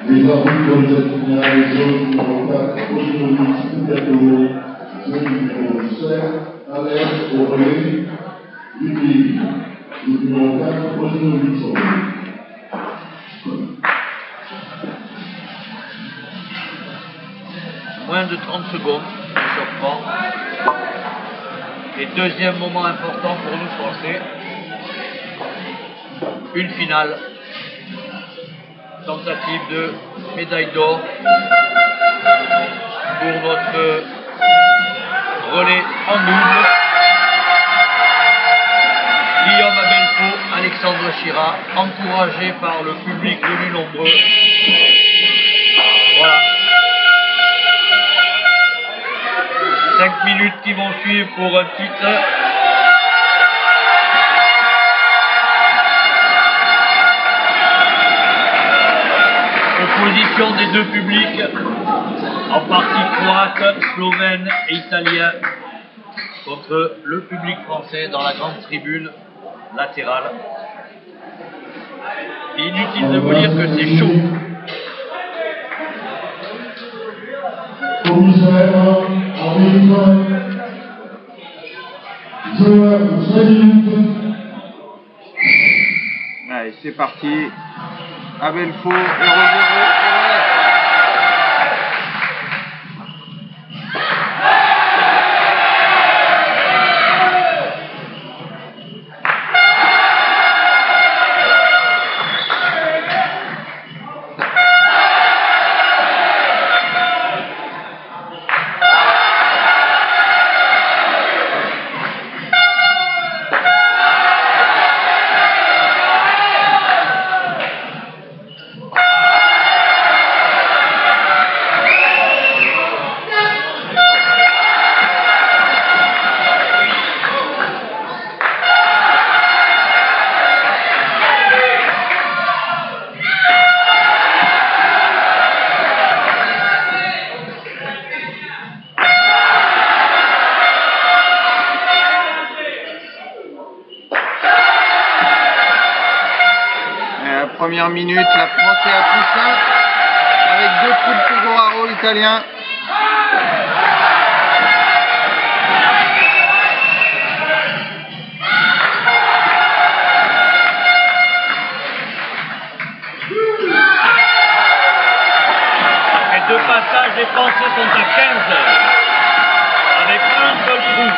Les arbitres de cette finale, zone numéro 4, Osmovic, catégorie, zone numéro 7, Alex Aurélien, Ludwig, zone numéro 4, Osmovic. Moins de 30 secondes, échauffement. Et deuxième moment important pour nous Français, une finale. Tentative de médaille d'or pour notre relais en double. Guillaume Abelfo, Alexandre Chira, encouragé par le public venu nombreux. Voilà. 5 minutes qui vont suivre pour un titre. Opposition des deux publics, en partie croate, slovène et italien, contre le public français dans la grande tribune latérale. Inutile de vous dire que c'est chaud. Allez, c'est parti. Abelfo, 0-0. Première minute, la France est à plus 5 avec 2 coups de Pegoraro italien. Les deux passages des Français sont à 15 avec un seul trou.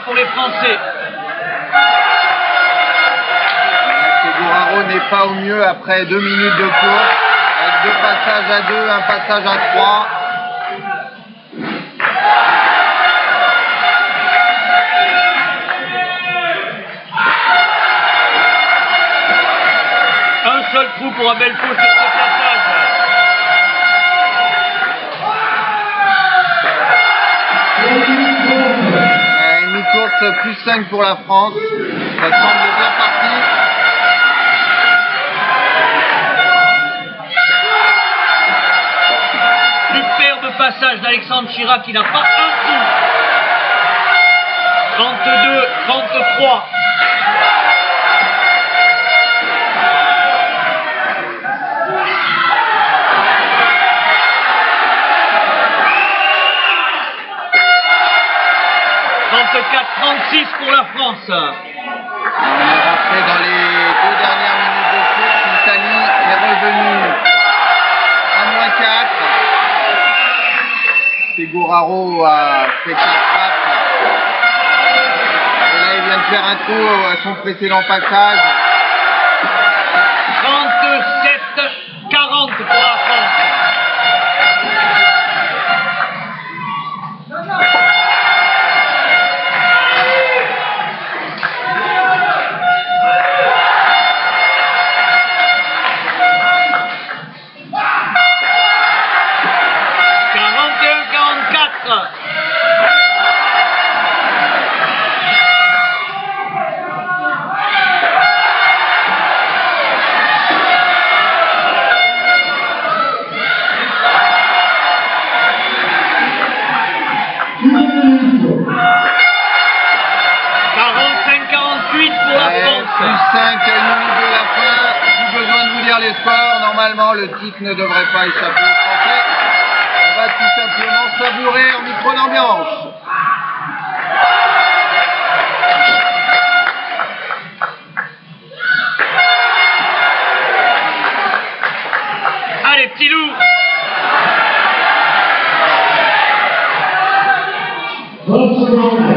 Pour les Français. Pegoraro n'est pas au mieux après 2 minutes de course, avec 2 passages à 2, un passage à 3. Un seul trou pour Abelfo sur ce passage. Course plus 5 pour la France, ça semble bien parti. Superbe passage d'Alexandre Chira qui n'a pas un trou. 32-33. Pour la France. On est rentré dans les 2 dernières minutes de course. L'Italie est revenue à -4. Pegoraro a fait 4 frappes. Et là, il vient de faire un trou à son précédent passage. 37-40 pour la France. dire les scores. Normalement, le titre ne devrait pas échapper aux Français. On va tout simplement savourer en micro d'ambiance. Allez, petit loup! 30 secondes.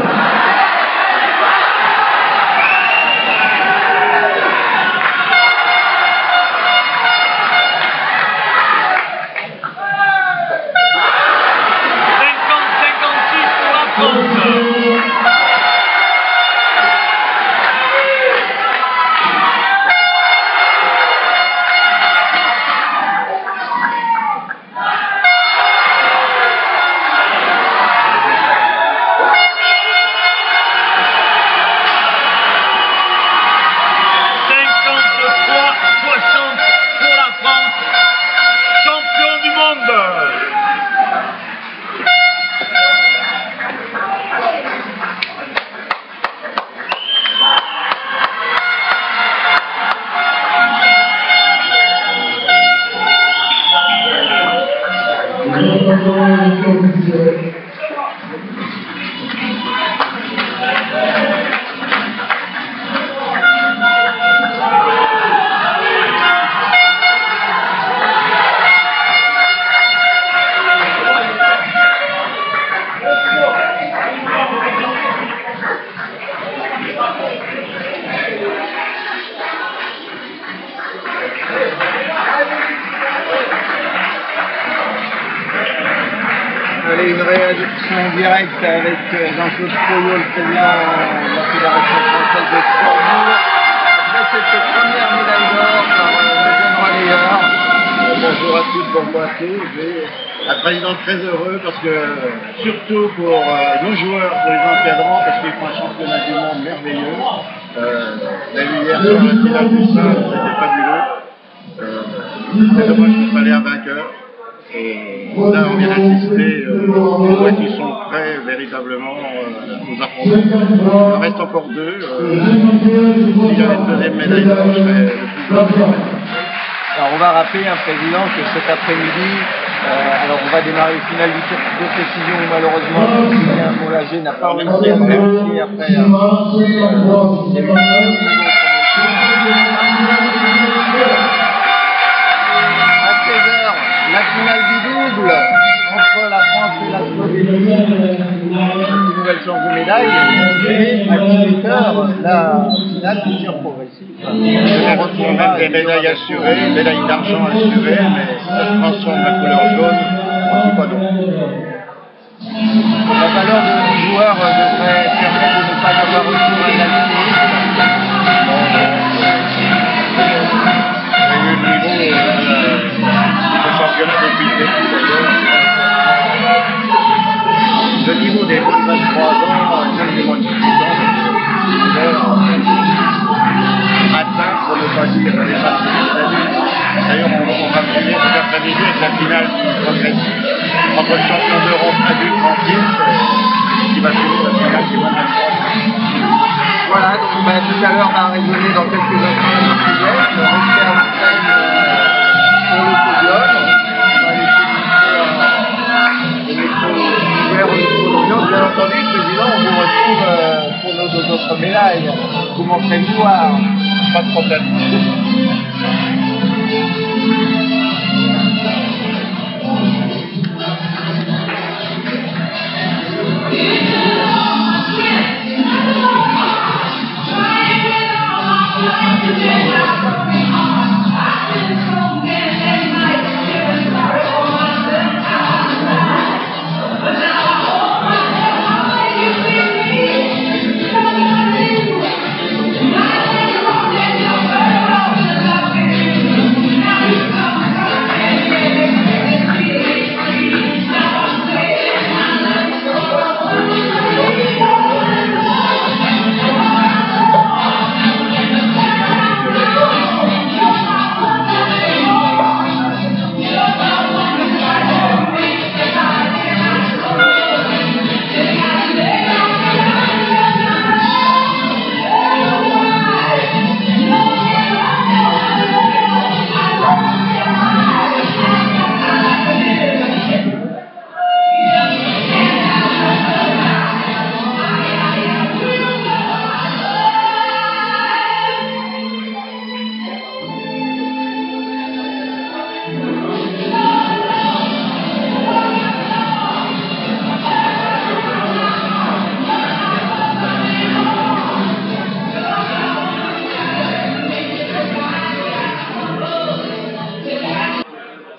Allez, une réaction directe avec Jean-Claude Froyot, le président de la Fédération française de Strasbourg. Après cette première médaille d'or par le jeune relayeur. Bonjour à tous, bonjour à tous. Un président très heureux parce que, surtout pour nos joueurs, pour les encadrants, parce qu'ils font un championnat du monde merveilleux. La hier sur la finale du stade, c'était fabuleux. C'est dommage qu'il fallait un vainqueur. Et là, on vient d'assister, on voit qu'ils sont prêts véritablement aux affrontements. Il reste encore deux. S'il y avait une deuxième médaille d'or, je serais le plus heureux. Alors on va rappeler, président, que cet après-midi, alors on va démarrer le final du tour de précision où malheureusement Julien Moulager n'a pas réussi à réussir après à 16h, la finale du double entre la France et la Slovénie, une nouvelle chance de médaille, et à 18h, la finale du tir progressif. On retrouve même des médailles assurées, médailles d'argent assurées, mais ça se transforme la couleur jaune en petit panneau. La valeur du joueur devrait permettre de ne pas avoir recours à l'alpinisme. Il y a eu le niveau du championnat depuis le début d'ailleurs. Le niveau des moins de 23 ans, même des moins de 18 ans, atteint, pour ne pas dire les matchs. D'ailleurs, on va finir cet après-midi avec la finale progressive entre le champion d'Europe adulte en qui va finir la finale du monde. Voilà, donc tout à l'heure on va raisonner dans quelques instants la Portugaise, rester à l'enseigne pour le podium. On va laisser ouvert au niveau d'ambiance. Bien entendu, président, on vous retrouve pour nos deux autres médailles. Vous montrez le soir. Pas de problème.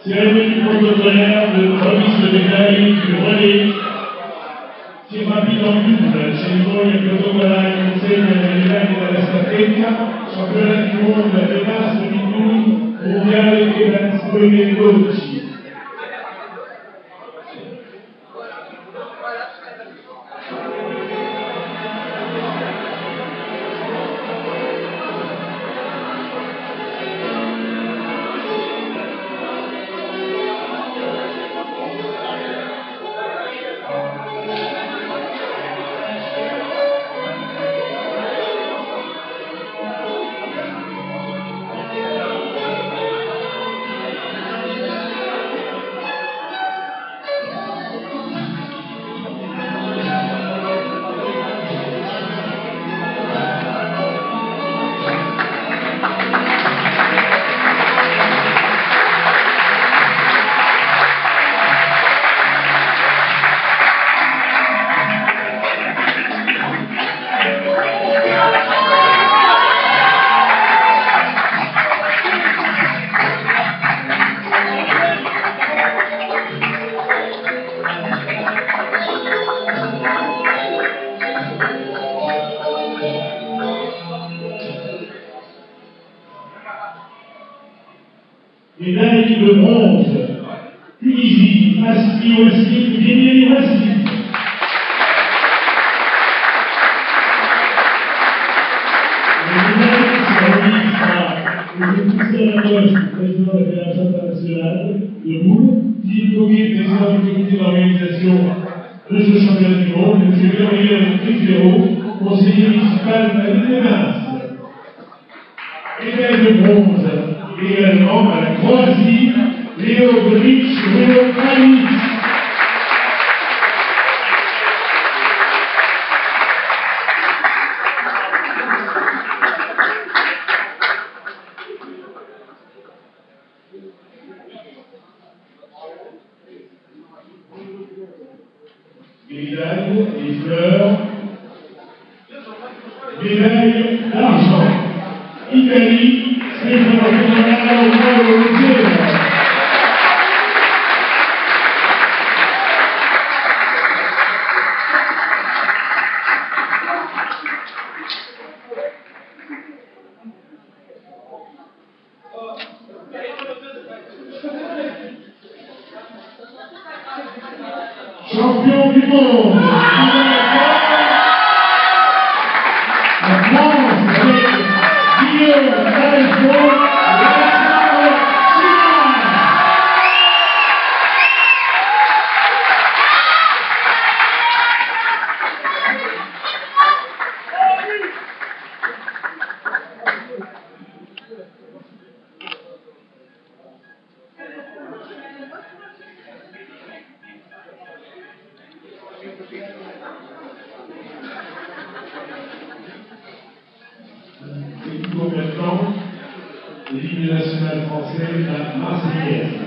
Cérémonie protocolaire de remise de médaille du relais. Si rapide en double, cerimonia protocolare in consegna delle medaglie della stafetta, campionato di mondo e master di Tuni, mondiale Evans 2012. Médaille de bronze, Tunisie, Asli Ouassi, Guinée Ouassi. La médaille sera remise par le commissaire à gauche du président de la Fédération internationale de boule, Philippe Coguet, président du comité d'organisation de ce championnat du monde, et M. Gabriel Trifero, conseiller municipal de la ville des Minces. Médaille de bronze également à la Croatie, Léo Bric, Léo Kalic. Médaille et fleurs, médaille d'argent, Italie, Stefano Fontanaro, Mauro Ruggero. Champion du monde, la France avec Guillaume Alfonso. Et tout maintenant, l'hymne national français, la Marseillaise.